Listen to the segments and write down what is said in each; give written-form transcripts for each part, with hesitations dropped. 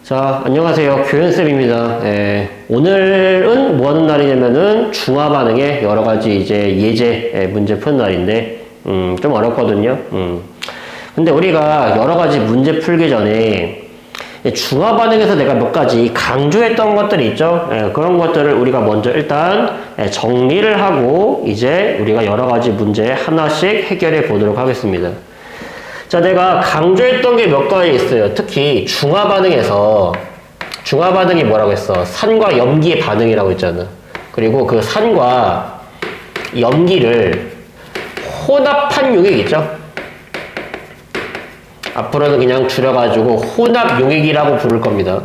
자, 안녕하세요. 교현쌤입니다. 오늘은 뭐 하는 날이냐면은 중화 반응의 여러 가지 이제 예제 문제 푸는 날인데, 좀 어렵거든요. 근데 우리가 여러 가지 문제 풀기 전에 중화 반응에서 내가 몇 가지 강조했던 것들이 있죠. 그런 것들을 우리가 먼저 일단 정리를 하고 이제 우리가 여러 가지 문제 하나씩 해결해 보도록 하겠습니다. 자, 내가 강조했던 게 몇 가지 있어요. 특히 중화 반응에서 중화 반응이 뭐라고 했어? 산과 염기의 반응이라고 했잖아. 그리고 그 산과 염기를 혼합한 용액 있죠? 앞으로는 그냥 줄여가지고 혼합 용액이라고 부를 겁니다.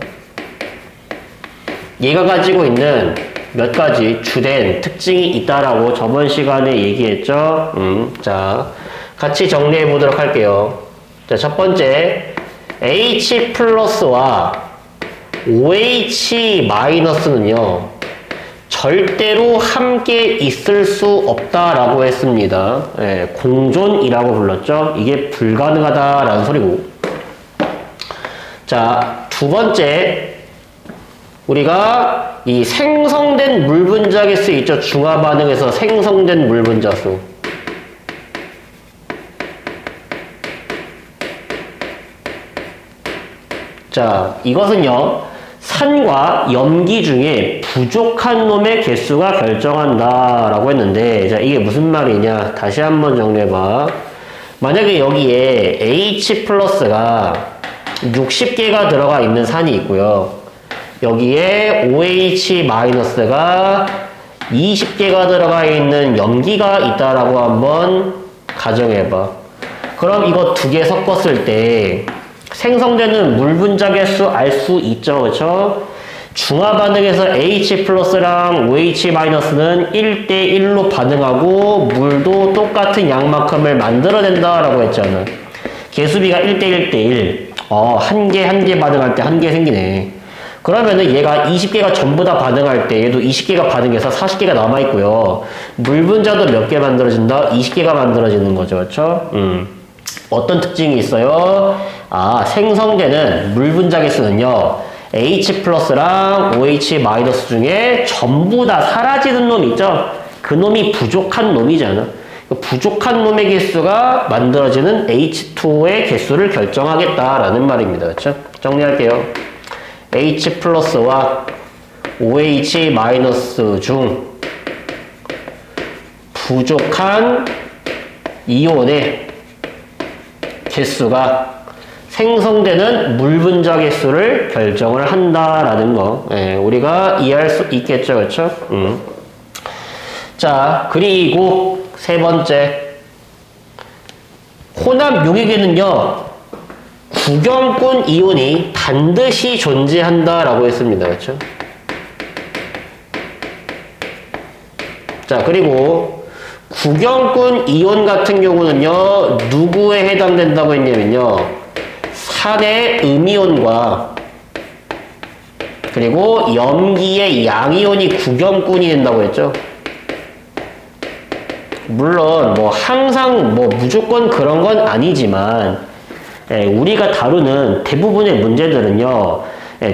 얘가 가지고 있는 몇 가지 주된 특징이 있다라고 저번 시간에 얘기했죠? 자, 같이 정리해 보도록 할게요. 자, 첫 번째, H 플러스와 OH 마이너스는요, 절대로 함께 있을 수 없다라고 했습니다. 공존이라고 불렀죠. 이게 불가능하다라는 소리고. 자, 두 번째, 우리가 이 생성된 물 분자계수 있죠. 중화 반응에서 생성된 물 분자수. 자, 이것은요, 산과 염기 중에 부족한 놈의 개수가 결정한다 라고 했는데, 자, 이게 무슨 말이냐? 다시 한번 정리해봐. 만약에 여기에 H 플러스가 60개가 들어가 있는 산이 있고요. 여기에 OH 마이너스가 20개가 들어가 있는 염기가 있다라고 한번 가정해봐. 그럼 이거 두 개 섞었을 때 생성되는 물 분자 개수 알 수 있죠, 그렇죠? 중화 반응에서 H 플러스랑 OH 마이너스는 1대1로 반응하고 물도 똑같은 양만큼을 만들어낸다라고 했잖아. 개수비가 1대1대1. 한 개 반응할 때 한 개 생기네. 그러면은 얘가 20개가 전부 다 반응할 때 얘도 20개가 반응해서 40개가 남아있고요. 물 분자도 몇 개 만들어진다? 20개가 만들어지는 거죠, 그렇죠? 어떤 특징이 있어요? 생성되는 물 분자 개수는요, H 플러스랑 OH 마이너스 중에 전부 다 사라지는 놈 있죠? 그 놈이 부족한 놈이잖아. 부족한 놈의 개수가 만들어지는 H2의 개수를 결정하겠다라는 말입니다. 그렇죠? 정리할게요. H 플러스와 OH 마이너스 중 부족한 이온의 개수가 생성되는 물 분자 개수를 결정을 한다라는 거, 우리가 이해할 수 있겠죠, 그렇죠? 자, 그리고 세 번째, 혼합 용액에는요, 구경꾼 이온이 반드시 존재한다라고 했습니다, 그렇죠? 자, 그리고 구경꾼 이온 같은 경우는요, 누구에 해당된다고 했냐면요, 산의 음이온과 그리고 염기의 양이온이 구경꾼이 된다고 했죠. 물론 뭐 항상 뭐 무조건 그런 건 아니지만, 우리가 다루는 대부분의 문제들은요,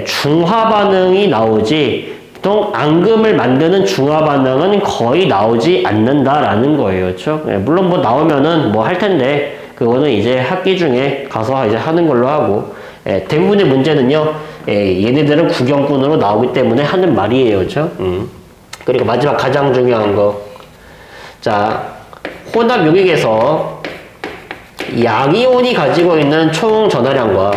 중화 반응이 나오지 보통 앙금을 만드는 중화 반응은 거의 나오지 않는다라는 거예요. 그렇죠? 물론 뭐 나오면은 뭐 할 텐데 그거는 이제 학기 중에 가서 이제 하는 걸로 하고, 대부분의 문제는요, 얘네들은 구경꾼으로 나오기 때문에 하는 말이에요. 그렇죠? 그리고 마지막 가장 중요한 거. 자, 혼합 용액에서 양이온이 가지고 있는 총 전하량과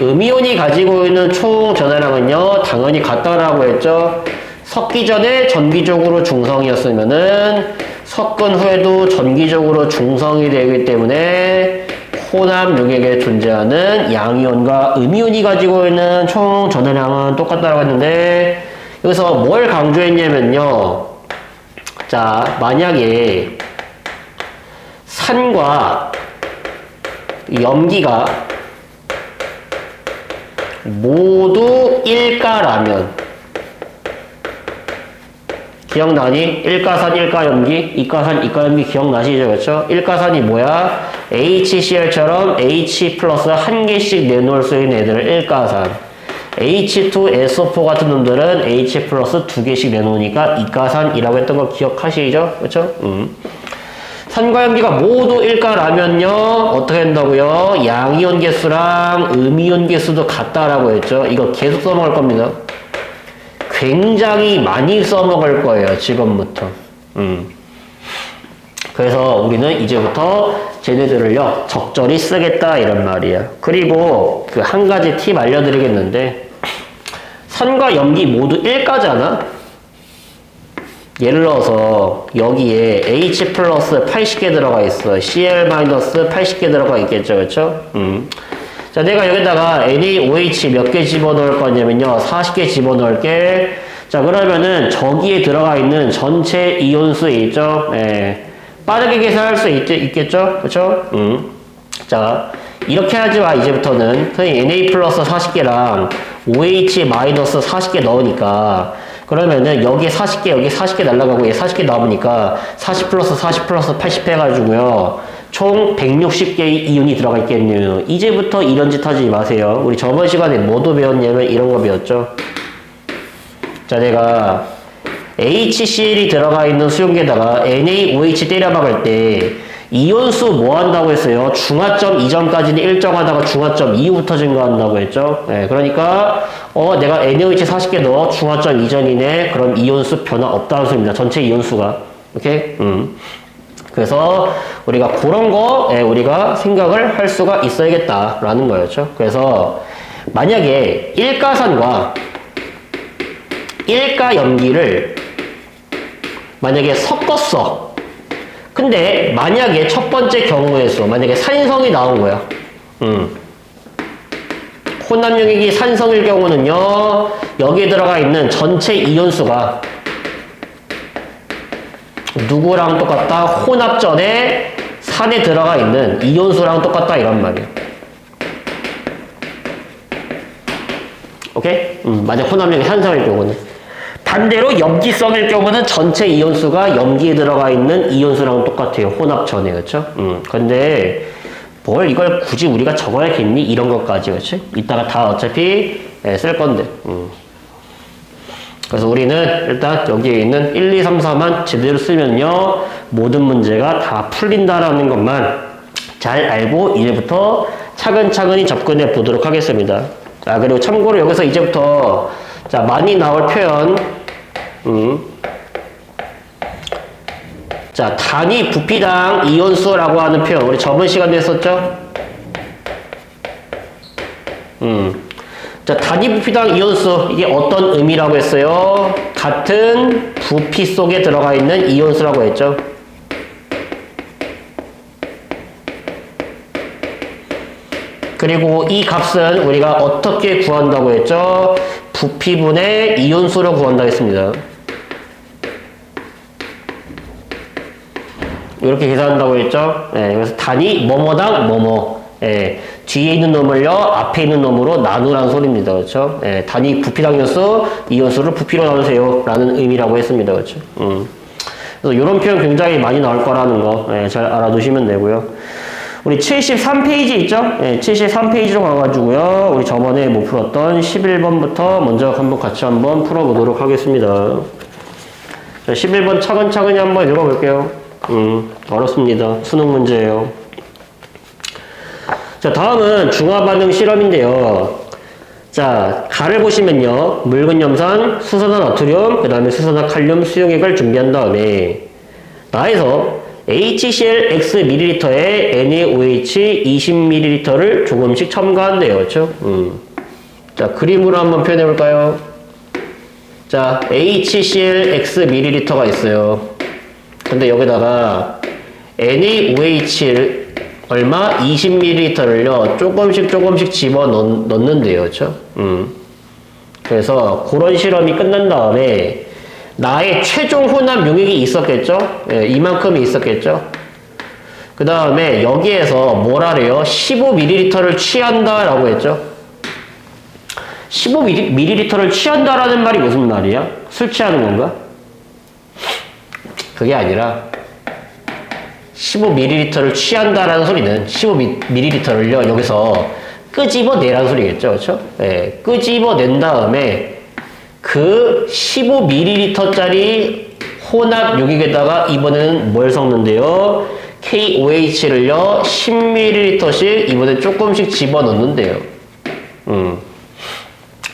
음이온이 가지고 있는 총 전하량은요, 당연히 같다라고 했죠. 섞기 전에 전기적으로 중성이었으면은 섞은 후에도 전기적으로 중성이 되기 때문에 혼합 용액에 존재하는 양이온과 음이온이 가지고 있는 총 전하량은 똑같다라고 했는데, 여기서 뭘 강조했냐면요. 자, 만약에 산과 염기가 모두 1가라면, 기억나니? 1가산 1가염기, 2가산 2가염기 기억나시죠? 그렇죠? 1가산이 뭐야? HCl처럼 H 플러스 한 개씩 내놓을 수 있는 애들을 일가산. H2SO4 같은 놈들은 H 플러스 두 개씩 내놓으니까 이가산이라고 했던 거 기억하시죠? 그렇죠? 산과 염기가 모두 일가라면요 어떻게 된다고요? 양이온 개수랑 음이온 개수도 같다라고 했죠. 이거 계속 써먹을 겁니다. 굉장히 많이 써먹을 거예요. 지금부터. 그래서 우리는 이제부터 쟤네들을요 적절히 쓰겠다 이런 말이야. 그리고 그 한 가지 팁 알려드리겠는데, 산과 염기 모두 일가잖아. 예를 들어서 여기에 H 플러스 80개 들어가 있어. Cl 마이너스 80개 들어가 있겠죠. 그렇죠? 자, 내가 여기다가 NaOH 몇 개 집어넣을 거냐면요 40개 집어넣을게. 자, 그러면은 저기에 들어가 있는 전체 이온수 있죠? 예. 빠르게 계산할 수 있겠죠? 그렇죠? 자, 이렇게 하지 마. 이제부터는 선생님 Na 플러스 40개랑 OH 마이너스 40개 넣으니까, 그러면은 여기에 40개 여기 40개 날라가고 얘 40개 남으니까 40 플러스 40 플러스 80 해가지고요 총 160개의 이온이 들어가 있겠네요. 이제부터 이런 짓 하지 마세요. 우리 저번 시간에 뭐도 배웠냐면 이런 거 배웠죠. 자, 내가 HCl이 들어가 있는 수용기에다가 NaOH 때려박을 때 이온수 뭐 한다고 했어요? 중화점 이전까지는 일정하다가 중화점 이후부터 증가한다고 했죠. 네, 그러니까 내가 NaOH 40개 넣어 중화점 이전이네. 그럼 이온수 변화 없다는 소리입니다. 전체 이온수가. 오케이? 그래서 우리가 그런 거 우리가 생각을 할 수가 있어야겠다라는 거였죠. 그래서 만약에 일가산과 일가염기를 만약에 섞었어. 근데 만약에 첫 번째 경우에서 만약에 산성이 나온 거야. 혼합용액이 산성일 경우는요 여기에 들어가 있는 전체 이온수가 누구랑 똑같다? 혼합전에 산에 들어가 있는 이온수랑 똑같다 이란 말이야. 오케이? 만약 혼합용액이 산성일 경우는. 반대로 염기성일 경우는 전체 이온수가 염기에 들어가 있는 이온수랑 똑같아요. 혼합전에. 그렇죠? 근데 뭘 이걸 굳이 우리가 적어야겠니? 이런 것까지. 그렇지? 이따가 다 어차피 쓸 건데. 그래서 우리는 일단 여기에 있는 1, 2, 3, 4만 제대로 쓰면요 모든 문제가 다 풀린다라는 것만 잘 알고 이제부터 차근차근히 접근해 보도록 하겠습니다. 자, 그리고 참고로 여기서 이제부터 자, 많이 나올 표현. 자, 단위 부피당 이온수라고 하는 표현. 우리 저번 시간에 했었죠? 자, 단위 부피당 이온수. 이게 어떤 의미라고 했어요? 같은 부피 속에 들어가 있는 이온수라고 했죠? 그리고 이 값은 우리가 어떻게 구한다고 했죠? 부피분의 이온수로 구한다고 했습니다. 이렇게 계산한다고 했죠? 그래서 단위 뭐뭐당 뭐뭐. 뒤에 있는 놈을요 앞에 있는 놈으로 나누라는 소리입니다. 그렇죠? 단위 부피당 이온수, 이온수를 부피로 나누세요 라는 의미라고 했습니다. 그렇죠? 그래서 이런 표현 굉장히 많이 나올 거라는 거 잘 알아두시면 되고요. 우리 73페이지 있죠? 73페이지로 가가지고요. 우리 저번에 못 풀었던 11번부터 먼저 같이 한번 풀어보도록 하겠습니다. 자, 11번 차근차근히 한번 읽어볼게요. 어렵습니다. 수능 문제예요. 자, 다음은 중화반응 실험인데요. 자, 가를 보시면요. 묽은 염산, 수산화 나트륨, 그 다음에 수산화 칼륨 수용액을 준비한 다음에 나에서 HCl X ml에 NaOH 20ml를 조금씩 첨가한대요. 그렇죠? 자, 그림으로 한번 표현해 볼까요? 자, HCl X ml가 있어요. 근데 여기다가 NaOH를 얼마? 20ml를요. 조금씩 집어 넣는데요. 그렇죠? 그래서 그런 실험이 끝난 다음에 나의 최종 혼합 용액이 있었겠죠? 이만큼이 있었겠죠? 그 다음에 여기에서 뭐라래요? 15ml를 취한다라고 했죠? 15ml를 취한다라는 말이 무슨 말이야? 술 취하는 건가? 그게 아니라 15ml를 취한다라는 소리는 15ml를요, 여기서 끄집어내라는 소리겠죠. 그렇죠? 예, 끄집어낸 다음에 그 15ml짜리 혼합 용액에다가 이번에는 뭘 섞는데요? KOH를요, 10ml씩 이번에 조금씩 집어넣는데요.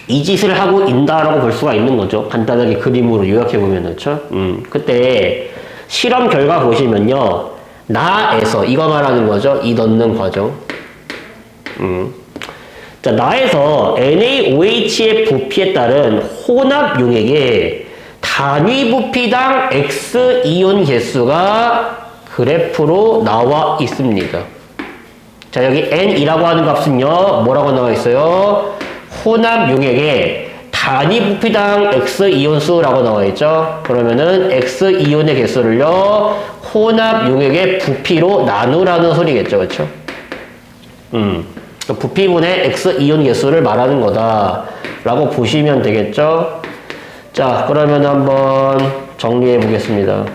이 짓을 하고 있다라고 볼 수가 있는 거죠. 간단하게 그림으로 요약해보면, 그렇죠? 그때 실험 결과 보시면요. 나에서, 이거 말하는 거죠. 이 넣는 과정. 자, 나에서 NaOH의 부피에 따른 혼합 용액의 단위 부피당 X이온 개수가 그래프로 나와 있습니다. 자, 여기 N이라고 하는 값은요, 뭐라고 나와 있어요? 혼합 용액의 단위 부피당 X이온수라고 나와 있죠? 그러면은 X이온의 개수를요, 혼합 용액의 부피로 나누라는 소리겠죠, 그쵸? 부피분의 X이온 개수를 말하는 거다 라고 보시면 되겠죠? 자, 그러면 한번 정리해 보겠습니다.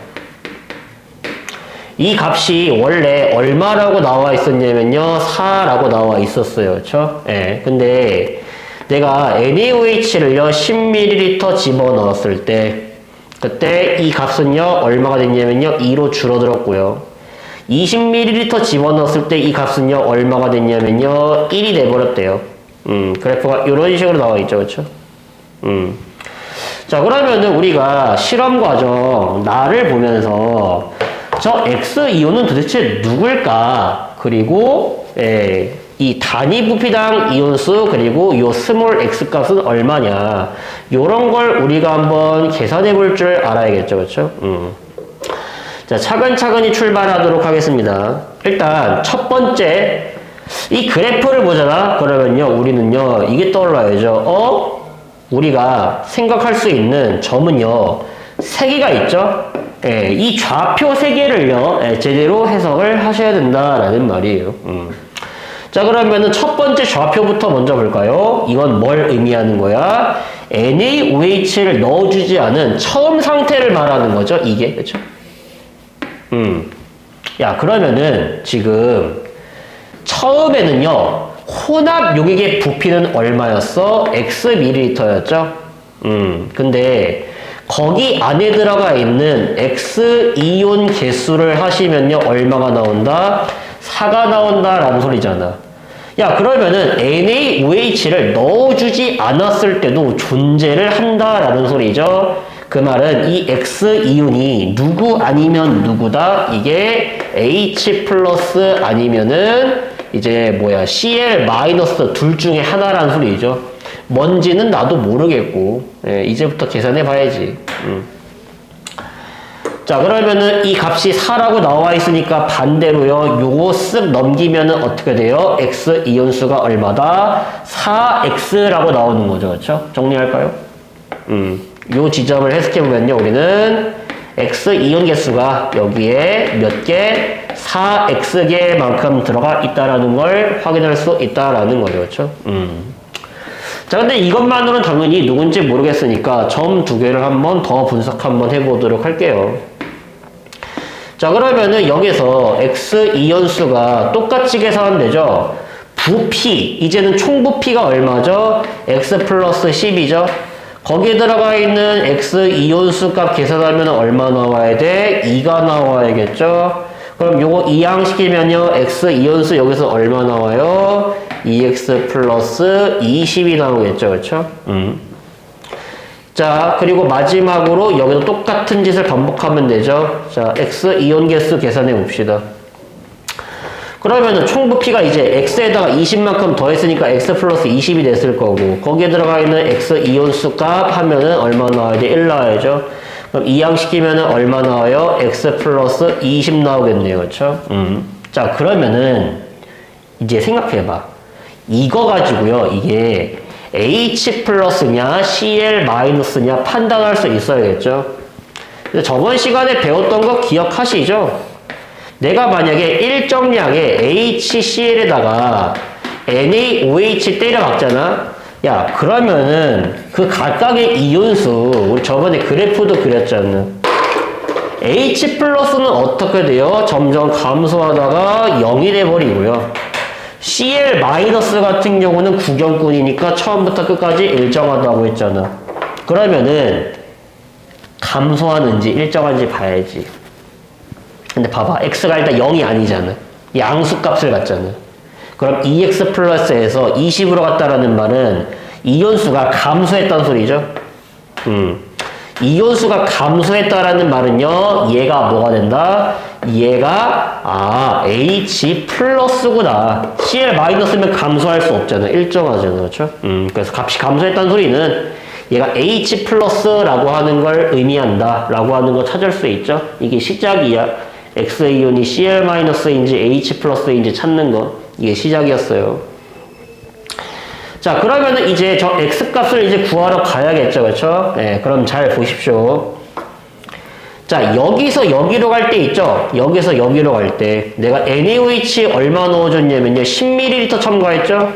이 값이 원래 얼마라고 나와 있었냐면요, 4라고 나와 있었어요. 그쵸? 예. 근데 내가 NaOH를요, 10ml 집어넣었을 때, 그때 이 값은요, 얼마가 됐냐면요, 2로 줄어들었고요. 20ml 집어넣었을 때 이 값은요, 얼마가 됐냐면요, 1이 돼버렸대요. 그래프가 이런 식으로 나와 있죠. 그쵸? 자, 그러면은 우리가 실험 과정, 나를 보면서 저 X이온은 도대체 누굴까? 그리고, 이 단위 부피당 이온수, 그리고 요 스몰 x 값은 얼마냐. 요런 걸 우리가 한번 계산해 볼 줄 알아야겠죠. 그쵸? 자, 차근차근히 출발하도록 하겠습니다. 일단, 첫 번째, 이 그래프를 보잖아? 그러면요, 우리는요, 이게 떠올라야죠. 우리가 생각할 수 있는 점은요, 세 개가 있죠? 예, 이 좌표 세 개를요, 제대로 해석을 하셔야 된다라는 말이에요. 자, 그러면은 첫 번째 좌표부터 먼저 볼까요? 이건 뭘 의미하는 거야? NaOH를 넣어주지 않은 처음 상태를 말하는 거죠, 이게. 그쵸? 야, 그러면은 지금 처음에는요, 혼합 용액의 부피는 얼마였어? Xml였죠? 근데 거기 안에 들어가 있는 X이온 개수를 하시면요, 얼마가 나온다? 4가 나온다라는 소리잖아. 야, 그러면은 NaOH를 넣어주지 않았을 때도 존재를 한다라는 소리죠. 그 말은 이 X이온이 누구 아니면 누구다? 이게 H 플러스 아니면은 이제 뭐야, Cl 마이너스 둘 중에 하나라는 소리죠. 뭔지는 나도 모르겠고, 이제부터 계산해 봐야지. 자, 그러면은 이 값이 4라고 나와 있으니까 반대로요, 요거 쓱 넘기면은 어떻게 돼요? X 이온수가 얼마다? 4X라고 나오는 거죠. 그렇죠? 정리할까요? 요 지점을 해석해보면요, 우리는 X 이온 개수가 여기에 몇 개? 4X개만큼 들어가 있다라는 걸 확인할 수 있다라는 거죠. 그렇죠? 자, 근데 이것만으로는 당연히 누군지 모르겠으니까 점 두 개를 한번 더 분석 한번 해보도록 할게요. 자, 그러면은 여기서 X이온수가 똑같이 계산되죠? 부피, 이제는 총 부피가 얼마죠? X 플러스 10이죠? 거기에 들어가 있는 X이온수 값 계산하면 얼마 나와야 돼? 2가 나와야겠죠? 그럼 요거 이항시키면요, X이온수 여기서 얼마 나와요? 2X 플러스 20이 나오겠죠, 그쵸? 자, 그리고 마지막으로 여기도 똑같은 짓을 반복하면 되죠. 자, X이온 개수 계산해 봅시다. 그러면은 총 부피가 이제 X에다가 20만큼 더했으니까 X 플러스 20이 됐을 거고, 거기에 들어가 있는 X이온수 값 하면은 얼마 나와야 돼? 1 나와야죠. 그럼 이항시키면은 얼마 나와요? X 플러스 20 나오겠네요. 그쵸? 자, 그러면은 이제 생각해봐. 이거 가지고요, 이게 H 플러스냐 Cl 마이너스냐 판단할 수 있어야겠죠. 근데 저번 시간에 배웠던 거 기억하시죠? 내가 만약에 일정량의 HCl에다가 NaOH 때려 박잖아. 야, 그러면은 그 각각의 이온수, 우리 저번에 그래프도 그렸잖아. H 플러스는 어떻게 돼요? 점점 감소하다가 0이 돼버리고요. Cl 마이너스 같은 경우는 구경꾼이니까 처음부터 끝까지 일정하다고 했잖아. 그러면은 감소하는지 일정한지 봐야지. 근데 봐봐. X가 일단 0이 아니잖아. 양수값을 갖잖아. 그럼 2X 플러스에서 20으로 갔다라는 말은 이온수가 감소했다는 소리죠. 이온수가 감소했다라는 말은요, 얘가 뭐가 된다? 얘가, H 플러스구나. Cl 마이너스면 감소할 수 없잖아. 일정하잖아. 그렇죠? 그래서 값이 감소했다는 소리는 얘가 H 플러스라고 하는 걸 의미한다. 라고 하는 거 찾을 수 있죠? 이게 시작이야. X이온이 Cl 마이너스인지 H 플러스인지 찾는 거. 이게 시작이었어요. 자, 그러면은 이제 저 X 값을 이제 구하러 가야겠죠. 그렇죠? 네, 그럼 잘 보십시오. 자, 여기서 여기로 갈 때 있죠? 여기서 여기로 갈 때 내가 NaOH 얼마 넣어줬냐면요. 10ml 첨가했죠?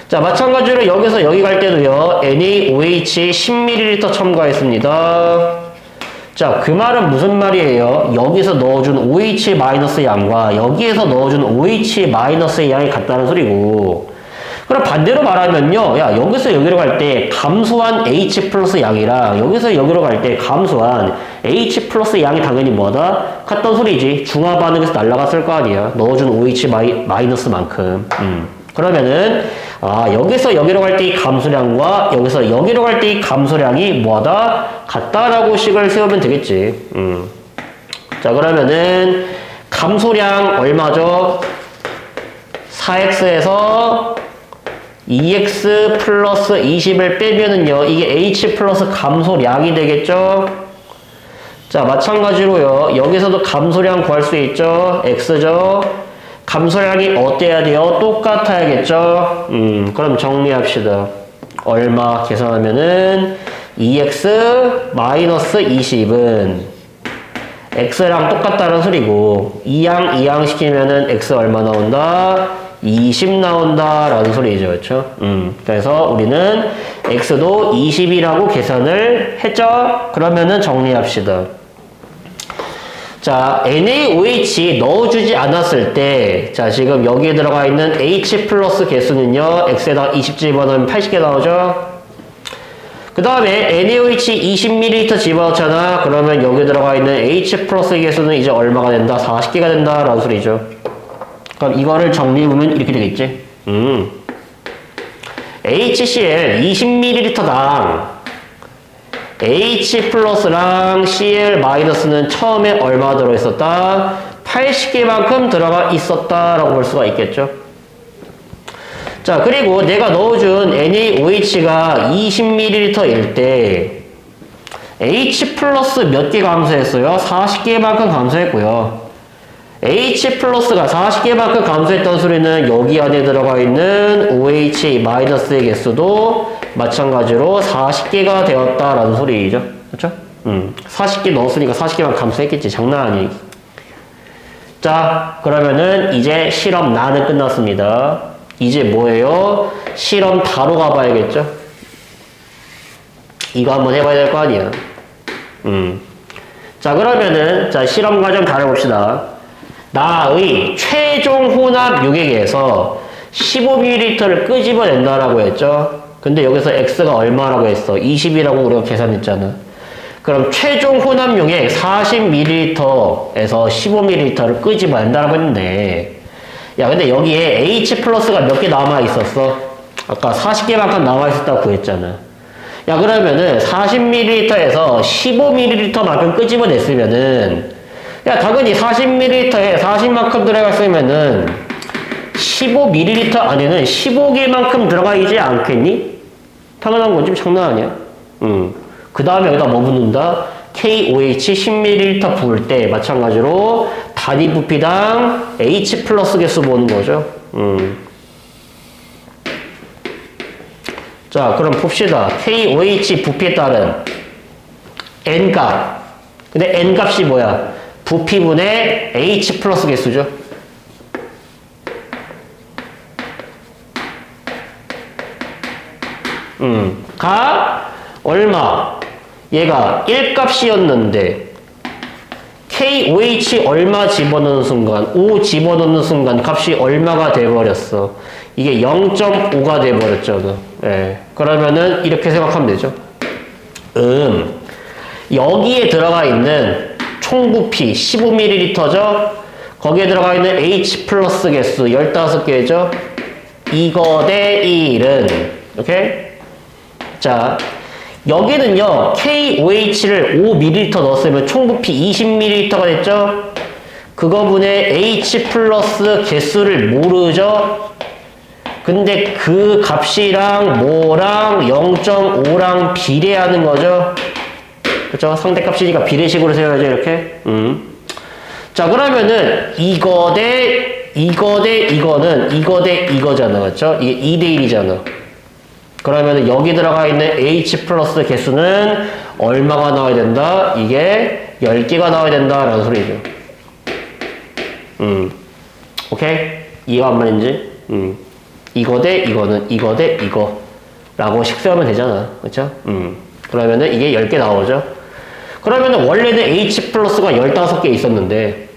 자, 마찬가지로 여기서 여기 갈 때도요. NaOH 10ml 첨가했습니다. 자, 그 말은 무슨 말이에요? 여기서 넣어준 OH 마이너스 양과 여기에서 넣어준 OH 마이너스의 양이 같다는 소리고, 그럼 반대로 말하면요. 야, 여기서 여기로 갈 때 감소한 H 플러스 양이랑 여기서 여기로 갈 때 감소한 H 플러스 양이 당연히 뭐다? 같단 소리지. 중화 반응에서 날아갔을 거 아니야. 넣어준 OH 마이너스만큼. 그러면은 여기서 여기로 갈 때 이 감소량과 여기서 여기로 갈 때 이 감소량이 뭐다? 같다라고 식을 세우면 되겠지. 자, 그러면은 감소량 얼마죠? 4x에서 2x 플러스 20을 빼면은요, 이게 h 플러스 감소량이 되겠죠? 자, 마찬가지로요, 여기서도 감소량 구할 수 있죠? x죠? 감소량이 어때야 돼요? 똑같아야겠죠? 그럼 정리합시다. 얼마 계산하면은 2x 마이너스 20은 x랑 똑같다는 소리고, 2양 시키면은 x 얼마 나온다? 20 나온다라는 소리죠. 그렇죠? 그래서 우리는 x도 20이라고 계산을 했죠? 그러면은 정리합시다. 자, NaOH 넣어주지 않았을 때, 자, 지금 여기에 들어가 있는 H 플러스 개수는요, x에다 20 집어넣으면 80개 나오죠? 그 다음에 NaOH 20ml 집어넣잖아. 그러면 여기 들어가 있는 H 플러스 개수는 이제 얼마가 된다? 40개가 된다라는 소리죠. 그럼 이거를 정리해보면 이렇게 되겠지? HCl 20ml당 H 플러스랑 Cl 마이너스는 처음에 얼마 들어있었다? 80개만큼 들어가 있었다라고 볼 수가 있겠죠? 자, 그리고 내가 넣어준 NaOH가 20ml일 때 H 플러스 몇 개 감소했어요? 40개만큼 감소했고요. H 플러스가 40개만큼 감소했던 소리는 여기 안에 들어가 있는 OH 마이너스의 개수도 마찬가지로 40개가 되었다라는 소리죠. 그렇죠? 40개 넣었으니까 40개만 감소했겠지. 장난 아니지. 자, 그러면은 이제 실험 나는 끝났습니다. 이제 뭐예요? 실험 다로 가봐야겠죠? 이거 한번 해봐야 될 거 아니야. 자, 그러면은 자, 실험 과정 다뤄봅시다. 나의 최종 혼합 용액에서 15ml를 끄집어낸다라고 했죠. 근데 여기서 x가 얼마라고 했어? 20이라고 우리가 계산했잖아. 그럼 최종 혼합 용액 40ml에서 15ml를 끄집어낸다라고 했는데, 야, 근데 여기에 H 플러스가 몇 개 남아있었어? 아까 40개만큼 남아있었다고 구했잖아. 야, 그러면은 40ml에서 15ml만큼 끄집어냈으면은, 야, 당연히 40ml에 40만큼 들어갔으면은 15ml 안에는 15개만큼 들어가 있지 않겠니? 당연한 거지. 장난 아니야. 그 다음에 여기다 뭐 붓는다? KOH 10ml 부을 때 마찬가지로 단위 부피당 H 플러스 개수 보는 거죠. 자, 그럼 봅시다. KOH 부피에 따른 N값. 근데 N값이 뭐야? 부피분의 H 플러스 개수죠. 가 얼마? 얘가 1값이었는데 KOH 얼마 집어넣는 순간, O 집어넣는 순간 값이 얼마가 돼버렸어. 이게 0.5가 돼버렸죠. 예. 그러면은 이렇게 생각하면 되죠. 여기에 들어가 있는 총 부피 15ml죠. 거기에 들어가 있는 H 플러스 개수 15개죠. 이거 대 1은 오케이? 자, 여기는요, KOH를 5ml 넣었으면 총 부피 20ml가 됐죠? 그거분의 H 플러스 개수를 모르죠? 근데 그 값이랑 뭐랑 0.5랑 비례하는 거죠? 그쵸? 상대값이니까 비례식으로 세워야죠, 이렇게. 자, 그러면은 이거 대 이거는 이거 대 이거잖아, 그쵸? 이게 2대 1이잖아. 그러면 여기 들어가 있는 H 플러스 개수는 얼마가 나와야 된다? 이게 10개가 나와야 된다라는 소리죠. 오케이? 이해가 안 말인지? 이거 대 이거는 이거 대 이거 라고 식세우면 되잖아. 그쵸? 그러면은 이게 10개 나오죠? 그러면은 원래는 H 플러스가 15개 있었는데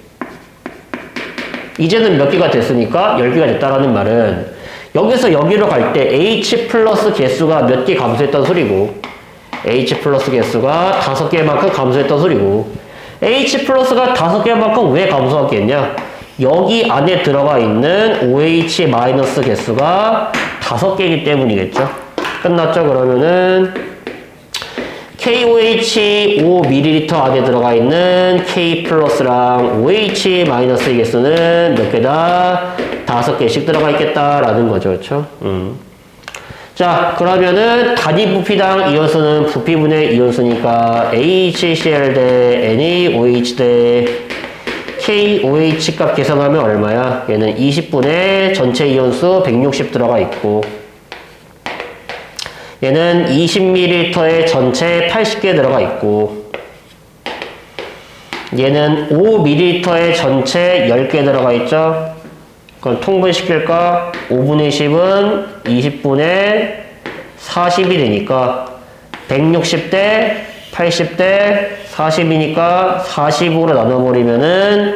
이제는 몇 개가 됐으니까 10개가 됐다라는 말은 여기서 여기로 갈 때 H 플러스 개수가 몇 개 감소했던 소리고 H 플러스 개수가 5개만큼 감소했던 소리고 H 플러스가 5개만큼 왜 감소했겠냐? 여기 안에 들어가 있는 OH 마이너스 개수가 5개이기 때문이겠죠? 끝났죠? 그러면은 KOH 5ml 안에 들어가 있는 K 플러스랑 OH 마이너스의 개수는 몇 개다? 5개씩 들어가 있겠다라는 거죠. 그렇죠? 자, 그러면은 단위 부피당 이온수는 부피분의 이온수니까 HCl 대 NaOH 대 KOH 값 계산하면 얼마야? 얘는 20분의 전체 이온수 160 들어가 있고 얘는 20ml에 전체 80개 들어가 있고 얘는 5ml에 전체 10개 들어가 있죠? 그럼 통분시킬까? 5분의 10은 20분의 40이 되니까 160대 80대 40이니까 40으로 나눠버리면은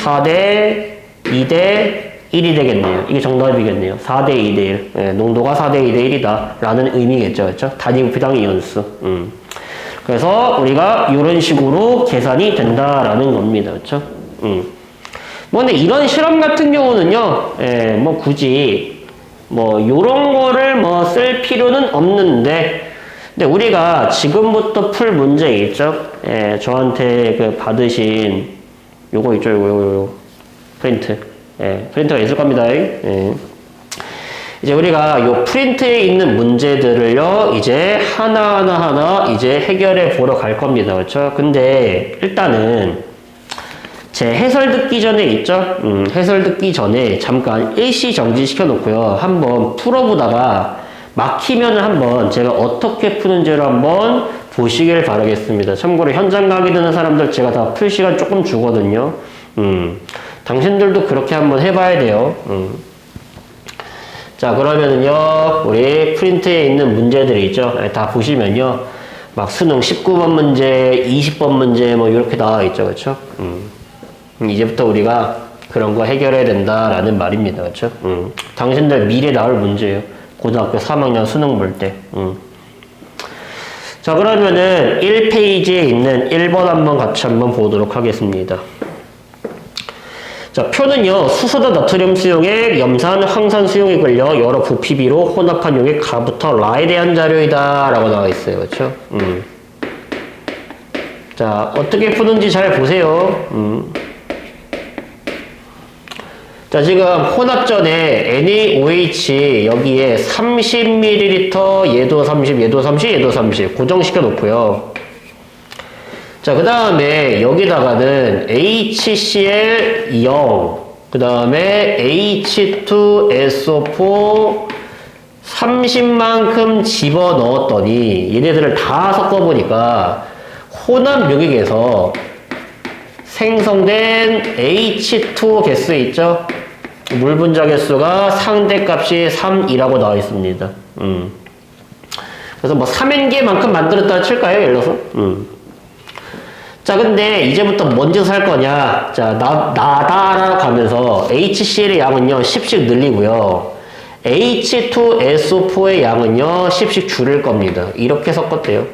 4대 2대 1이 되겠네요. 이게 정답이겠네요. 4대 2대 1. 예, 농도가 4대 2대 1이다. 라는 의미겠죠. 그렇죠? 단위 부피당 이온수. 그래서 우리가 이런 식으로 계산이 된다라는 겁니다. 그렇죠? 뭐 근데 이런 실험 같은 경우는요. 예, 뭐 굳이 뭐 요런 거를 뭐 쓸 필요는 없는데 근데 우리가 지금부터 풀 문제 있죠? 예, 저한테 그 받으신 요거 있죠? 요거 프린트. 예, 프린터가 있을 겁니다. 예. 이제 우리가 요 프린트에 있는 문제들을요, 이제 하나하나 이제 해결해 보러 갈 겁니다. 그렇죠? 근데 일단은 제 해설 듣기 전에 있죠? 해설 듣기 전에 잠깐 일시 정지시켜 놓고요. 한번 풀어보다가 막히면 한번 제가 어떻게 푸는지를 한번 보시길 바라겠습니다. 참고로 현장 강의 듣는 사람들 제가 다 풀 시간 조금 주거든요. 당신들도 그렇게 한번 해봐야 돼요. 자, 그러면은요, 우리 프린트에 있는 문제들이 있죠. 다 보시면요, 막 수능 19번 문제, 20번 문제, 뭐, 이렇게 나와 있죠. 그쵸? 이제부터 우리가 그런 거 해결해야 된다라는 말입니다. 그쵸? 당신들 미래 나올 문제예요. 고등학교 3학년 수능 볼 때. 자, 그러면은 1페이지에 있는 1번 한번 같이 한번 보도록 하겠습니다. 자, 표는요, 수소다 나트륨 수용액, 염산, 황산 수용액 걸려 여러 부피비로 혼합한 용액 가부터 라에 대한 자료이다 라고 나와 있어요. 그렇죠? 자, 어떻게 푸는지 잘 보세요. 자, 지금 혼합전에 NaOH 여기에 30ml, 얘도 30, 얘도 30, 얘도 30 고정시켜 놓고요. 자, 그 다음에 여기다가는 HCl 0, 그 다음에 H2SO4 30만큼 집어 넣었더니 얘네들을 다 섞어보니까 혼합 용액에서 생성된 H2 개수 있죠? 물 분자 개수가 상대값이 3이라고 나와 있습니다. 그래서 뭐 3N개만큼 만들었다 칠까요? 예를 들어서? 자, 근데 이제부터 뭔 짓을 할 거냐. 자, 나다라고 가면서 HCl의 양은요, 10씩 늘리고요. H2SO4의 양은요, 10씩 줄일 겁니다. 이렇게 섞었대요.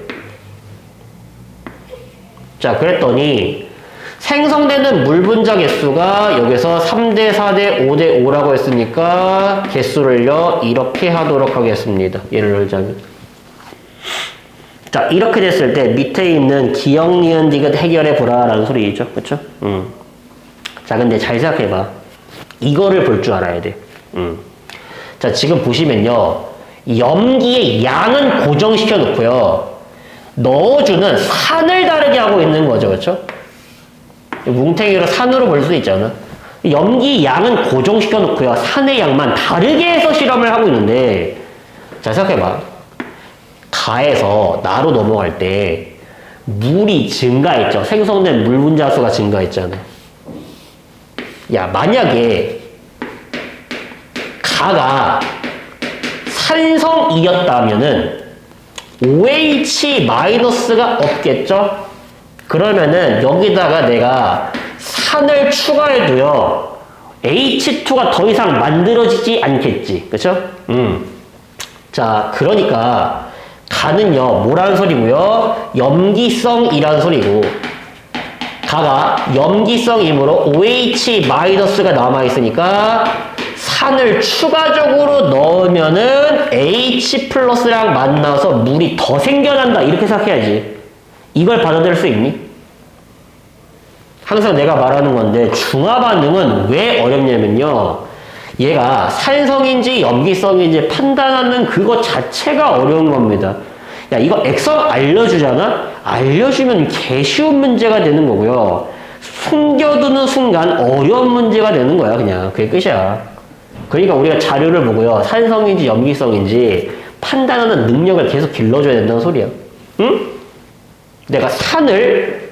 자, 그랬더니 생성되는 물 분자 개수가 여기서 3대 4대 5대 5라고 했으니까 개수를요, 이렇게 하도록 하겠습니다. 예를 들자면. 자, 이렇게 됐을 때 밑에 있는 기억, 니은, 디귿 해결해 보라라는 소리죠. 그쵸? 자, 근데 잘 생각해봐. 이거를 볼 줄 알아야 돼. 자, 지금 보시면요. 염기의 양은 고정시켜 놓고요. 넣어주는 산을 다르게 하고 있는 거죠. 그쵸? 뭉탱이로 산으로 볼 수 있잖아. 염기 양은 고정시켜 놓고요. 산의 양만 다르게 해서 실험을 하고 있는데, 잘 생각해봐. 가에서 나로 넘어갈 때 물이 증가했죠. 생성된 물 분자 수가 증가했잖아. 야, 만약에 가가 산성이었다면은 OH-가 없겠죠? 그러면은 여기다가 내가 산을 추가해도요, H2가 더 이상 만들어지지 않겠지. 그쵸? 자, 그러니까 가는요, 뭐라는 소리고요? 염기성이라는 소리고, 가가 염기성이므로 OH-가 남아있으니까 산을 추가적으로 넣으면은 H+랑 만나서 물이 더 생겨난다. 이렇게 생각해야지. 이걸 받아들일 수 있니? 항상 내가 말하는 건데 중화 반응은 왜 어렵냐면요. 얘가 산성인지 염기성인지 판단하는 그거 자체가 어려운 겁니다. 야, 이거 액성 알려주잖아? 알려주면 개 쉬운 문제가 되는 거고요. 숨겨두는 순간 어려운 문제가 되는 거야, 그냥. 그게 끝이야. 그러니까 우리가 자료를 보고요. 산성인지 염기성인지 판단하는 능력을 계속 길러줘야 된다는 소리야. 응? 내가 산을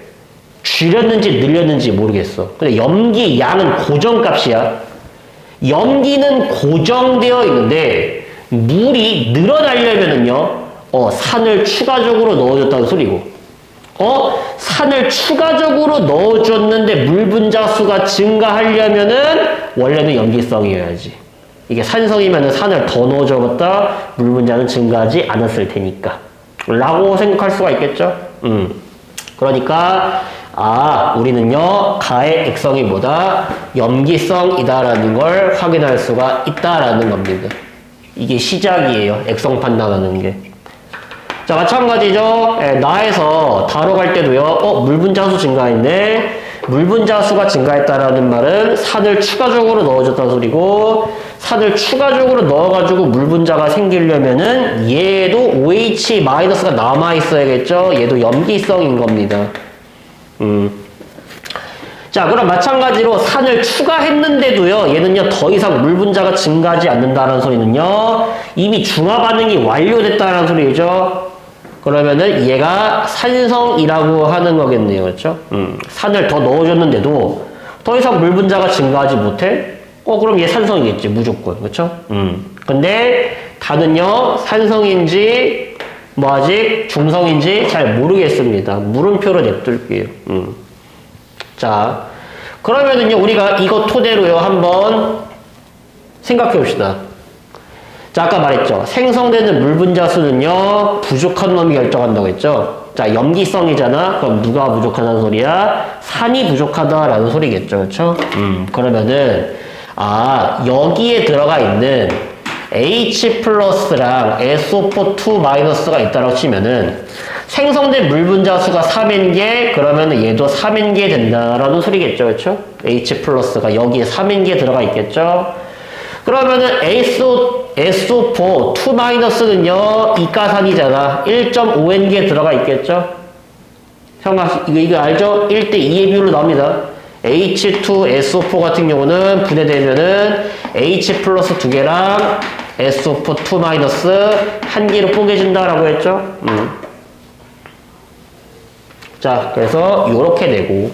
줄였는지 늘렸는지 모르겠어. 근데 염기 양은 고정값이야. 염기는 고정되어 있는데 물이 늘어나려면은요, 산을 추가적으로 넣어줬다는 소리고, 산을 추가적으로 넣어줬는데 물 분자 수가 증가하려면은 원래는 염기성이어야지. 이게 산성이면은 산을 더 넣어줘봤다 물 분자는 증가하지 않았을 테니까. 라고 생각할 수가 있겠죠? 그러니까, 우리는요, 가의 액성이 뭐다? 염기성이다라는 걸 확인할 수가 있다라는 겁니다. 이게 시작이에요. 액성 판단하는 게. 자, 마찬가지죠. 나에서 다로 갈 때도요, 물 분자수 증가했네. 물 분자수가 증가했다라는 말은 산을 추가적으로 넣어줬다는 소리고, 산을 추가적으로 넣어가지고 물 분자가 생기려면은 얘도 OH-가 남아있어야겠죠? 얘도 염기성인 겁니다. 자, 그럼 마찬가지로 산을 추가했는데도요, 얘는요, 더 이상 물 분자가 증가하지 않는다는 소리는요, 이미 중화 반응이 완료됐다는 소리죠. 그러면은 얘가 산성이라고 하는 거겠네요. 그렇죠? 산을 더 넣어줬는데도 더 이상 물 분자가 증가하지 못해? 그럼 얘 산성이겠지, 무조건. 그렇죠? 근데 다는요, 산성인지 뭐 아직 중성인지 잘 모르겠습니다. 물음표로 냅둘게요. 자, 그러면은요, 우리가 이거 토대로요, 한번 생각해 봅시다. 자, 아까 말했죠. 생성되는 물 분자 수는요, 부족한 놈이 결정한다고 했죠. 자, 염기성이잖아. 그럼 누가 부족하다는 소리야? 산이 부족하다라는 소리겠죠. 그렇죠? 그러면은 여기에 들어가 있는 H+랑 SO4 2- 있다고 치면은 생성된 물 분자 수가 3n개, 그러면은 얘도 3n개 된다라는 소리겠죠. 그렇죠? H+가 여기에 3n개 들어가 있겠죠. 그러면은 SO4 2-는요, 이가산이잖아. 1.5n개 들어가 있겠죠? 형아, 이거 알죠? 1대2의 비율로 나옵니다. H2SO4 같은 경우는 분해되면은 H+ 2개랑 SO4 2- 1개로 뽀개진다라고 했죠? 자, 그래서 요렇게 되고,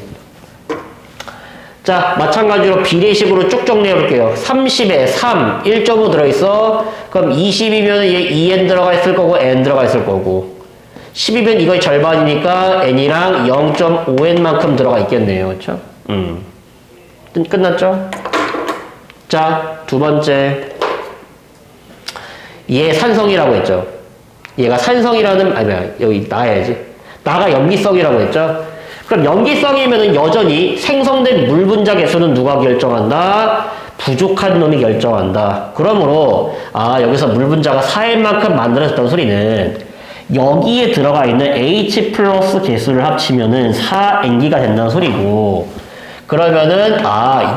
자, 마찬가지로 비례식으로 쭉 정리해볼게요. 30에 3, 1.5 들어있어. 그럼 20이면 얘 2n 들어가 있을 거고, n 들어가 있을 거고. 10이면 이거의 절반이니까 n이랑 0.5n만큼 들어가 있겠네요. 그렇죠? 끝났죠? 자, 두 번째. 얘 산성이라고 했죠. 얘가 산성이라는, 여기 나야지. 나가 염기성이라고 했죠. 그럼 염기성이면은 여전히 생성된 물 분자 개수는 누가 결정한다? 부족한 놈이 결정한다. 그러므로, 여기서 물 분자가 4n만큼 만들어졌다는 소리는 여기에 들어가 있는 H 플러스 개수를 합치면은 4n기가 된다는 소리고, 그러면은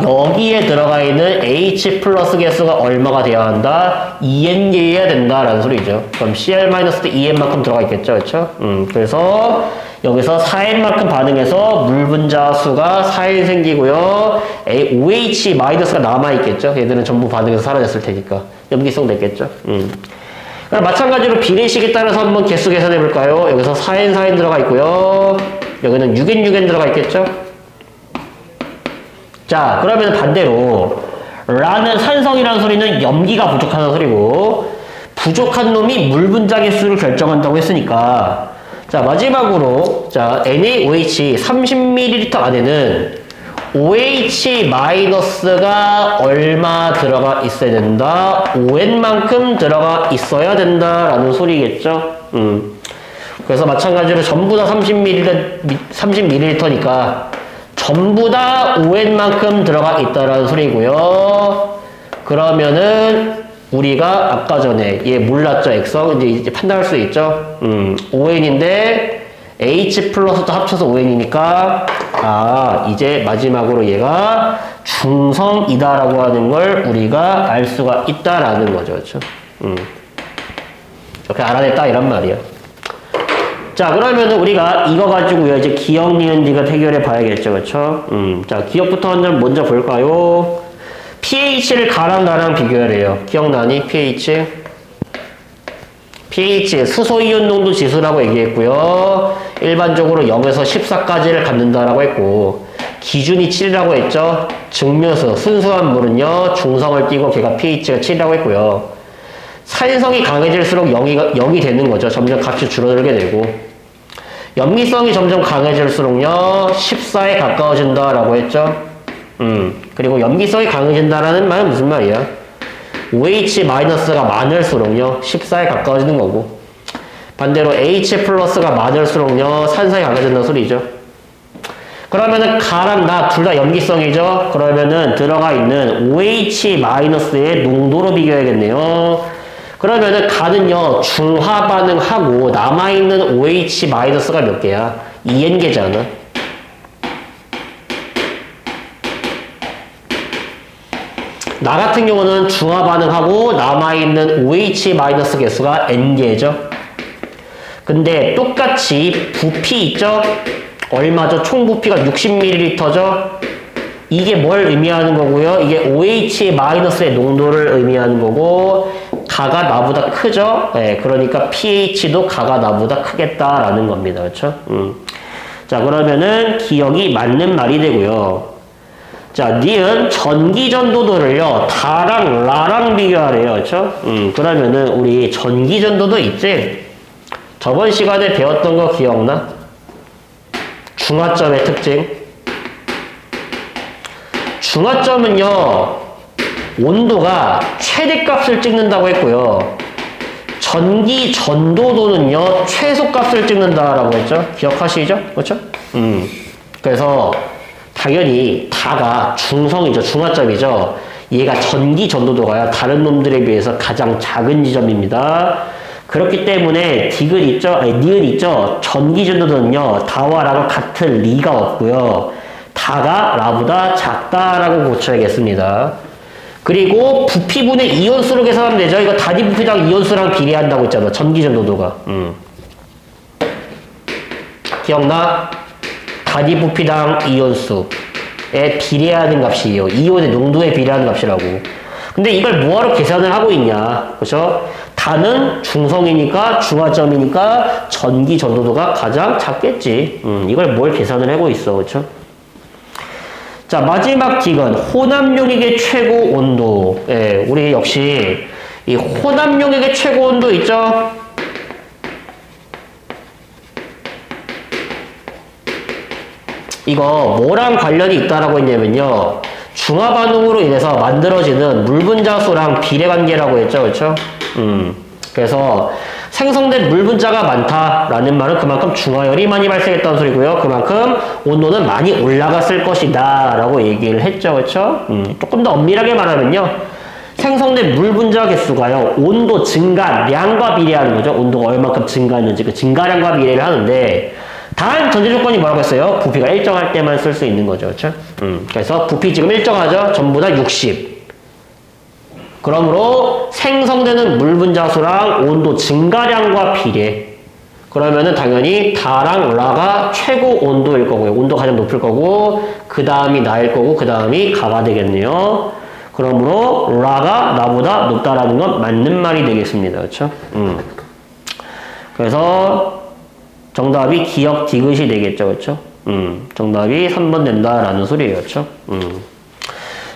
여기에 들어가 있는 H 플러스 개수가 얼마가 돼야 한다? 2n개여야 된다라는 소리죠. 그럼 Cl-2n만큼 들어가 있겠죠, 그렇죠? 그래서 여기서 4n만큼 반응해서 물 분자 수가 4n 생기고요. OH-가 남아 있겠죠. 얘들은 전부 반응해서 사라졌을 테니까 염기성 됐겠죠. 그럼 마찬가지로 비례식에 따라서 한번 개수 계산해 볼까요? 여기서 4n, 4n 들어가 있고요. 여기는 6n, 6n 들어가 있겠죠. 자, 그러면 반대로 라는 산성이라는 소리는 염기가 부족하다는 소리고, 부족한 놈이 물 분자 개수를 결정한다고 했으니까, 자, 마지막으로 자, NaOH 30ml 안에는 OH-가 얼마 들어가 있어야 된다? 5n만큼 들어가 있어야 된다라는 소리겠죠. 그래서 마찬가지로 전부 다 30ml니까 전부 다 5n만큼 들어가 있다라는 소리고요. 그러면은 우리가 아까 전에 얘 몰랐죠, 액성? 이제 판단할 수 있죠. 5n인데 H 플러스도 합쳐서 5n이니까 이제 마지막으로 얘가 중성이다라고 하는 걸 우리가 알 수가 있다라는 거죠, 그렇죠? 이렇게 알아냈다 이란 말이야. 자, 그러면은 우리가 이거 가지고요, 이제 기억, 니은, 디귿 해결해 봐야겠죠, 그쵸? 자, 기억부터 먼저 볼까요? pH를 가랑 나랑 비교하래요. 기억나니? pH? pH, 수소이온 농도 지수라고 얘기했고요. 일반적으로 0에서 14까지를 갖는다라고 했고, 기준이 7이라고 했죠? 증류수, 순수한 물은요, 중성을 띄고 걔가 pH가 7이라고 했고요. 산성이 강해질수록 0이 되는 거죠. 점점 값이 줄어들게 되고. 염기성이 점점 강해질수록요, 14에 가까워진다라고 했죠. 그리고 염기성이 강해진다라는 말은 무슨 말이야? OH-가 많을수록요, 14에 가까워지는 거고. 반대로 H 플러스가 많을수록요, 산성이 강해진다는 소리죠. 그러면은 가랑 나 둘 다 염기성이죠. 그러면은 들어가 있는 OH-의 농도로 비교해야겠네요. 그러면은 가는요, 중화 반응하고 남아있는 OH-가 몇 개야? 2n개잖아. 나 같은 경우는 중화 반응하고 남아있는 OH- 개수가 n개죠. 근데 똑같이 부피 있죠? 얼마죠? 총 부피가 60ml죠? 이게 뭘 의미하는 거고요? 이게 OH-의 농도를 의미하는 거고, 가가 나보다 크죠? 네, 그러니까 pH도 가가 나보다 크겠다라는 겁니다. 그렇죠? 자, 그러면은 기억이 맞는 말이 되고요. 자, 니은 전기 전도도를요, 다랑 라랑 비교하래요. 그렇죠? 그러면은 우리 전기 전도도 있지? 저번 시간에 배웠던 거 기억나? 중화점의 특징. 중화점은요, 온도가 최대값을 찍는다고 했고요. 전기 전도도는요, 최소값을 찍는다라고 했죠. 기억하시죠? 그렇죠? 그래서 당연히 다가 중성이죠. 중화점이죠. 얘가 전기 전도도가요, 다른 놈들에 비해서 가장 작은 지점입니다. 그렇기 때문에 디귿 있죠? 니은 있죠? 전기 전도도는요, 다와 라가 같은 리가 없고요. 다가 라보다 작다라고 고쳐야겠습니다. 그리고 부피분의 이온수로 계산하면 되죠. 이거 단위 부피당 이온수랑 비례한다고 했잖아. 전기 전도도가. 기억나? 단위 부피당 이온수에 비례하는 값이에요. 이온의 농도에 비례하는 값이라고. 근데 이걸 뭐하러 계산을 하고 있냐? 그죠? 다는 중성이니까, 중화점이니까 전기 전도도가 가장 작겠지. 이걸 뭘 계산을 하고 있어. 그쵸? 자, 마지막 기근, 혼합용액의 최고 온도. 예, 우리 역시 이 혼합용액의 최고 온도 있죠? 이거 뭐랑 관련이 있다라고 했냐면요. 중화 반응으로 인해서 만들어지는 물 분자수랑 비례 관계라고 했죠. 그렇죠? 그래서 생성된 물 분자가 많다라는 말은 그만큼 중화열이 많이 발생했다는 소리고요. 그만큼 온도는 많이 올라갔을 것이다 라고 얘기를 했죠. 그렇죠? 조금 더 엄밀하게 말하면요. 생성된 물 분자 개수가요. 온도 증가량과 비례하는 거죠. 온도가 얼마큼 증가했는지 그 증가량과 비례를 하는데 단 전제 조건이 뭐라고 했어요? 부피가 일정할 때만 쓸 수 있는 거죠. 그렇죠? 그래서 부피 지금 일정하죠? 전부 다 60. 그러므로 생성되는 물 분자수랑 온도 증가량과 비례. 그러면은 당연히 다랑 라가 최고 온도일 거고요. 온도가 가장 높을 거고 그 다음이 나일 거고 그 다음이 가가 되겠네요. 그러므로 라가 나보다 높다라는 건 맞는 말이 되겠습니다. 그렇죠? 그래서 정답이 기역 디귿이 되겠죠. 그렇죠? 정답이 3번 된다라는 소리예요. 그렇죠?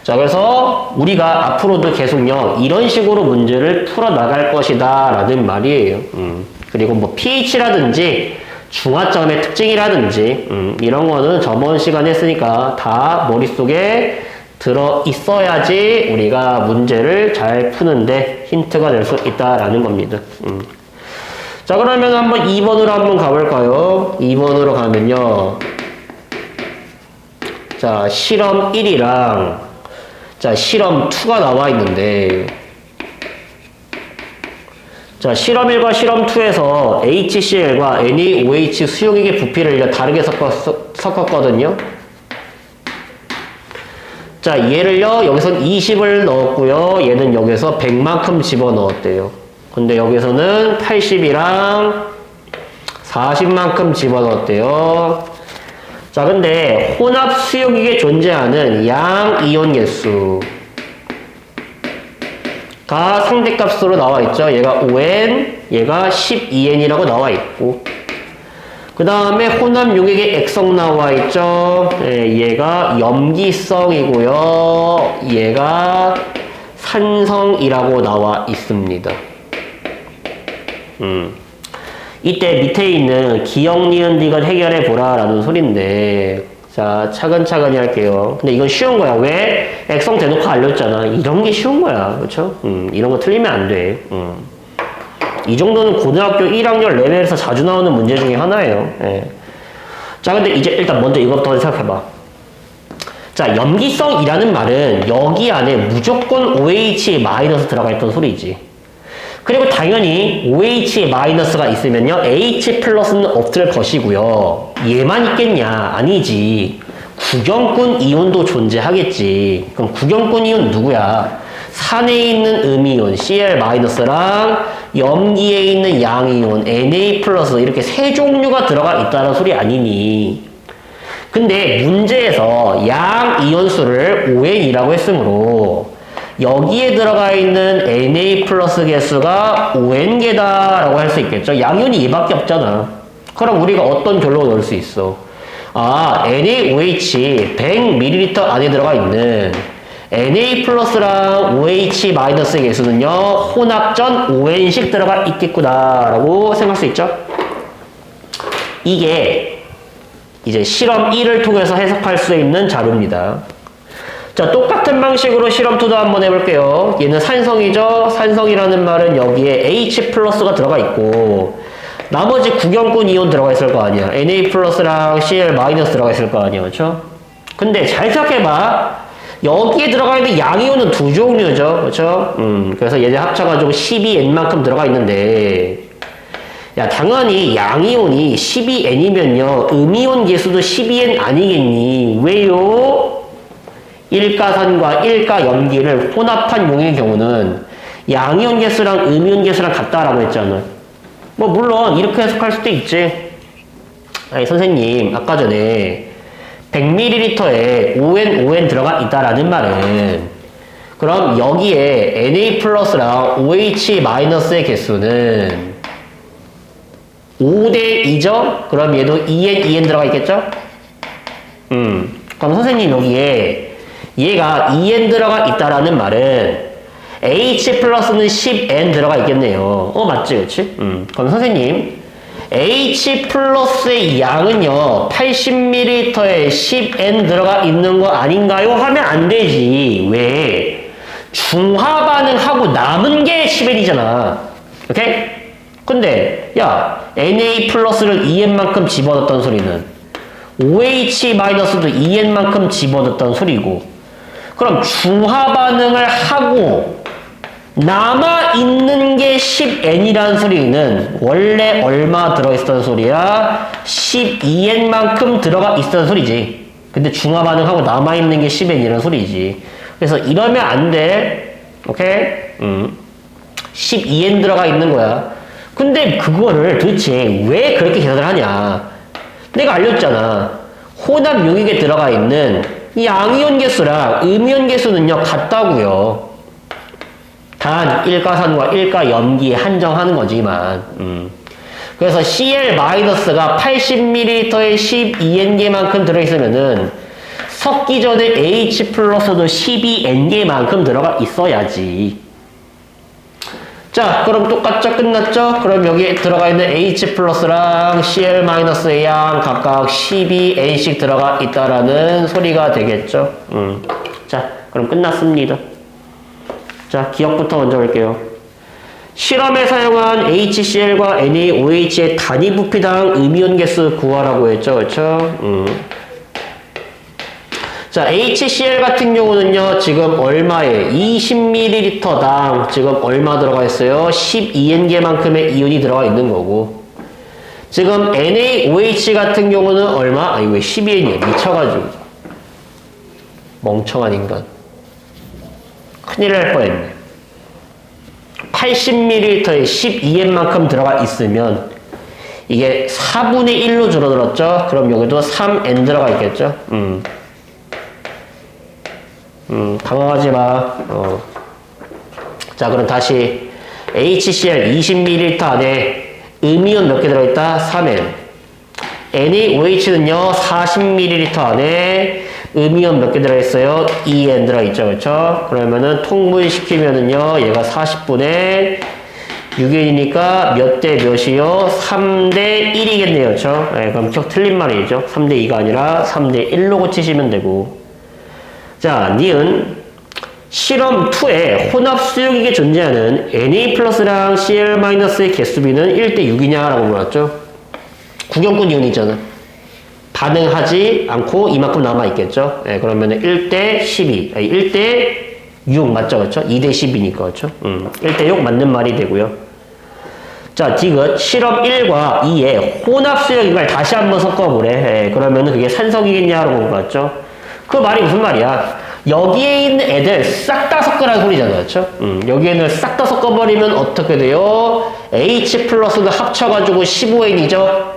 자, 그래서 우리가 앞으로도 계속요, 이런 식으로 문제를 풀어 나갈 것이다 라는 말이에요. 그리고 뭐 pH라든지 중화점의 특징이라든지 이런 거는 저번 시간에 했으니까 다 머릿속에 들어 있어야지 우리가 문제를 잘 푸는데 힌트가 될 수 있다라는 겁니다. 자, 그러면 한번 2번으로 한번 가볼까요? 2번으로 가면요. 자, 실험 1이랑 자, 실험 2가 나와 있는데 자, 실험 1과 실험 2에서 HCl과 NaOH 수용액의 부피를 다르게 섞었거든요. 자, 얘를요, 여기선 20을 넣었고요. 얘는 여기서 100만큼 집어넣었대요. 근데 여기서는 80이랑 40만큼 집어넣었대요. 자, 근데 혼합 수용액에 존재하는 양이온 개수가 상대값으로 나와 있죠. 얘가 5N, 얘가 12N이라고 나와 있고. 그 다음에 혼합 용액의 액성 나와 있죠. 얘가 염기성이고요. 얘가 산성이라고 나와 있습니다. 이때 밑에 있는 기역, 니은, 디귿 해결해 보라라는 소린데, 자, 차근차근히 할게요. 근데 이건 쉬운 거야. 왜? 액성 대놓고 알렸잖아. 이런 게 쉬운 거야. 그렇죠? 이런 거 틀리면 안 돼. 이 정도는 고등학교 1학년 레벨에서 자주 나오는 문제 중에 하나예요. 예. 자, 근데 이제 일단 먼저 이것부터 생각해봐. 자, 염기성이라는 말은 여기 안에 무조건 OH 마이너스 들어가 있던 소리지. 그리고 당연히 OH 마이너스가 있으면요, H 플러스는 없을 것이고요. 얘만 있겠냐? 아니지. 구경꾼 이온도 존재하겠지. 그럼 구경꾼 이온 누구야? 산에 있는 음이온 Cl-랑 염기에 있는 양이온 Na+ 이렇게 세 종류가 들어가 있다는 소리 아니니. 근데 문제에서 양이온수를 ON이라고 했으므로 여기에 들어가 있는 Na+ 개수가 5N개다 라고 할 수 있겠죠. 양이온이 얘밖에 없잖아. 그럼 우리가 어떤 결론을 넣을 수 있어? 아, NaOH 100ml 안에 들어가 있는 Na+랑 OH- 개수는요, 혼합전 5N씩 들어가 있겠구나 라고 생각할 수 있죠. 이게 이제 실험 1을 통해서 해석할 수 있는 자료입니다. 자, 똑같은 방식으로 실험 2도 한번 해볼게요. 얘는 산성이죠. 산성이라는 말은 여기에 H+가 들어가 있고 나머지 구경꾼 이온 들어가 있을 거 아니야. Na+랑 Cl- 들어가 있을 거 아니야. 그렇죠? 근데 잘 생각해봐. 여기에 들어가 있는 양이온은 두 종류죠. 그렇죠? 그래서 얘네 합쳐가지고 12N만큼 들어가 있는데, 야, 당연히 양이온이 12N이면요, 음이온 개수도 12N 아니겠니? 왜요? 일가산과 일가염기를 혼합한 용의 경우는 양이온 개수랑 음이온 개수랑 같다라고 했잖아. 뭐 물론 이렇게 해석할 수도 있지. 아니, 선생님, 아까 전에 100ml에 5N 들어가 있다라는 말은, 그럼 여기에 Na+랑 OH- 개수는 5대2죠? 그럼 얘도 2N 들어가 있겠죠? 그럼 선생님 여기에 얘가 2N 들어가 있다라는 말은 H+는 10N 들어가 있겠네요. 맞지, 그치? 그럼 선생님, H 플러스의 양은요 80ml에 10N 들어가 있는 거 아닌가요? 하면 안 되지. 왜? 중화 반응하고 남은 게 10N이잖아. 오케이? 근데 야 Na 플러스를 2N만큼 집어넣었던 소리는 OH 마이너스도 2N만큼 집어넣었던 소리고, 그럼 중화 반응을 하고 남아있는 게 10N이라는 소리는 원래 얼마 들어있었던 소리야? 12N만큼 들어가 있었던 소리지. 근데 중화 반응하고 남아있는 게 10N이라는 소리지. 그래서 이러면 안 돼. 오케이? 12N 들어가 있는 거야. 근데 그거를 도대체 왜 그렇게 계산을 하냐? 내가 알렸잖아. 혼합 용액에 들어가 있는 양이온 개수랑 음이온 개수는요 같다고요. 단 일가산과 일가염기에 한정하는 거지만 그래서 Cl-가 80ml에 12N개만큼 들어있으면은 섞기 전에 H 플러스도 12N개만큼 들어가 있어야지. 자, 그럼 똑같죠? 끝났죠? 그럼 여기 들어가 있는 H 플러스랑 Cl-의 양 각각 12N씩 들어가 있다라는 소리가 되겠죠? 자, 그럼 끝났습니다. 자, 기억부터 먼저 볼게요. 실험에 사용한 HCl과 NaOH의 단위 부피당 음이온 개수 구하라고 했죠. 그렇죠? 자, HCl 같은 경우는요, 지금 얼마에? 20ml당 지금 얼마 들어가 있어요? 12N개만큼의 이온이 들어가 있는 거고. 지금 NaOH 같은 경우는 얼마? 왜 12N이야? 미쳐가지고. 멍청한 인간. 큰일 날 뻔했네. 80ml에 12N만큼 들어가 있으면 이게 4분의 1로 줄어들었죠? 그럼 여기도 3N 들어가 있겠죠? 당황하지 마. 자, 그럼 다시 HCl 20ml 안에 음이온 몇 개 들어있다? 3N. NaOH는요 40ml 안에 음이온 몇 개 들어있어요? 2N 들어있죠. 그렇죠? 그러면은 통분시키면은요 얘가 40분의 6N이니까 몇 대 몇이요? 3대 1이겠네요. 그렇죠? 네, 그럼 쭉 틀린 말이죠. 3대 2가 아니라 3대 1로 고치시면 되고. 자, 니은 실험 2에 혼합 수용액에 존재하는 Na 플러스랑 Cl 마이너스의 개수비는 1대 6이냐 라고 물었죠. 구경꾼 이온이잖아. 반응하지 않고 이만큼 남아있겠죠. 네, 그러면 1대 12, 아니 1대 6 맞죠? 그렇죠? 2대 10이니까 그렇죠? 1대 6 맞는 말이 되고요. 자, 디귿 실험 1과 2에 혼합 수용액을 다시 한번 섞어보래. 네, 그러면 그게 산성이겠냐라고 물었죠. 그 말이 무슨 말이야? 여기에 있는 애들 싹 다 섞으라는 소리잖아요. 그렇죠? 여기에는 싹 다 섞어버리면 어떻게 돼요? H 플러스는 합쳐가지고 15N이죠?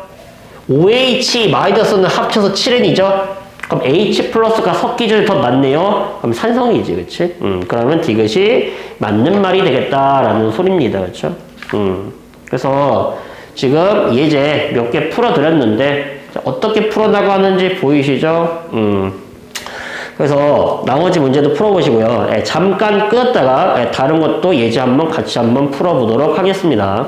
OH 마이너스는 합쳐서 7N이죠? 그럼 H 플러스가 섞기 전에 더 많네요? 그럼 산성이지, 그치? 그러면 디귿이 맞는 말이 되겠다라는 소리입니다. 그렇죠? 그래서 지금 예제 몇 개 풀어드렸는데 어떻게 풀어나가는지 보이시죠? 그래서 나머지 문제도 풀어보시고요. 잠깐 끊었다가 다른 것도 예제 같이 한번 풀어보도록 하겠습니다.